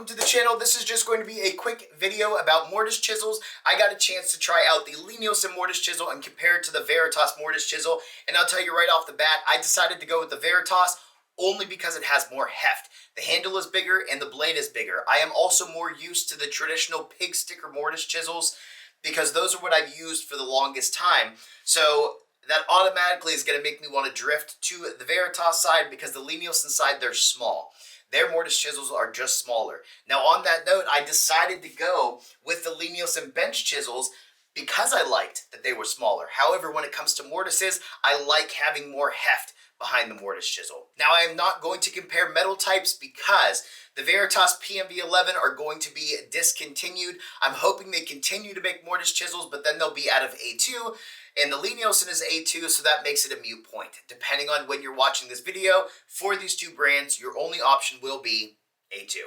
welcome to the channel. This is just going to be a quick video about mortise chisels. I got a chance to try out the Lie Nielsen mortise chisel and compare it to the Veritas mortise chisel. And I'll tell you right off the bat, I decided to go with the Veritas only because it has more heft. The handle is bigger and the blade is bigger. I am also more used to the traditional pig sticker mortise chisels because those are what I've used for the longest time. So that automatically is going to make me want to drift to the Veritas side because the Lie Nielsen side, they're small. Their mortise chisels are just smaller. Now on that note, I decided to go with the Lie Nielsen bench chisels because I liked that they were smaller. However, when it comes to mortises, I like having more heft behind the mortise chisel. Now I am not going to compare metal types because the Veritas PMV11 are going to be discontinued. I'm hoping they continue to make mortise chisels, but then they'll be out of A2. And the Lie Nielsen is A2, so that makes it a moot point. Depending on when you're watching this video, for these two brands, your only option will be A2.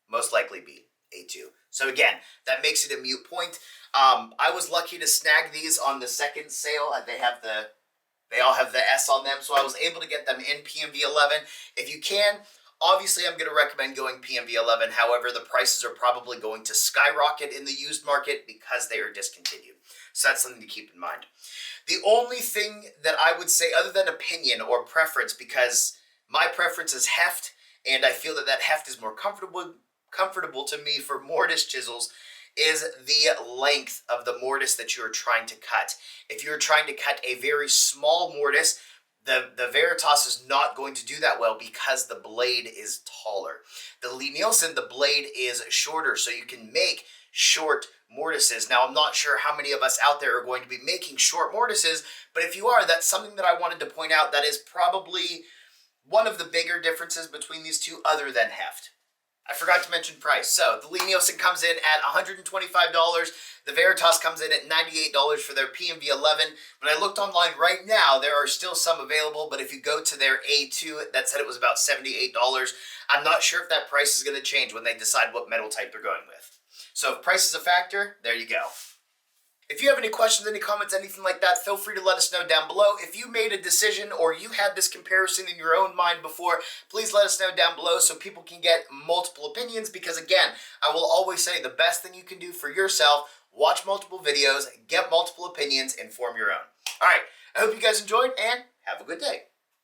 Most likely be A2. So again, that makes it a moot point. I was lucky to snag these on the second sale. They all have the S on them, so I was able to get them in PMV11. If you can, obviously I'm going to recommend going PMV11. However, the prices are probably going to skyrocket in the used market because they are discontinued. So that's something to keep in mind. The only thing that I would say other than opinion or preference, because my preference is heft, and I feel that that heft is more comfortable to me for mortise chisels, is the length of the mortise that you're trying to cut. If you're trying to cut a very small mortise, the Veritas is not going to do that well because the blade is taller. The Lie Nielsen, the blade is shorter, so you can make short mortises. Now, I'm not sure how many of us out there are going to be making short mortises, but if you are, that's something that I wanted to point out. That is probably one of the bigger differences between these two other than heft. I forgot to mention price. So the Lie Nielsen comes in at $125. The Veritas comes in at $98 for their PMV11. When I looked online right now, there are still some available, but if you go to their A2, that said it was about $78. I'm not sure if that price is going to change when they decide what metal type they're going with. So if price is a factor, there you go. If you have any questions, any comments, anything like that, feel free to let us know down below. If you made a decision or you had this comparison in your own mind before, please let us know down below so people can get multiple opinions, because again, I will always say the best thing you can do for yourself, watch multiple videos, get multiple opinions, and form your own. All right, I hope you guys enjoyed and have a good day.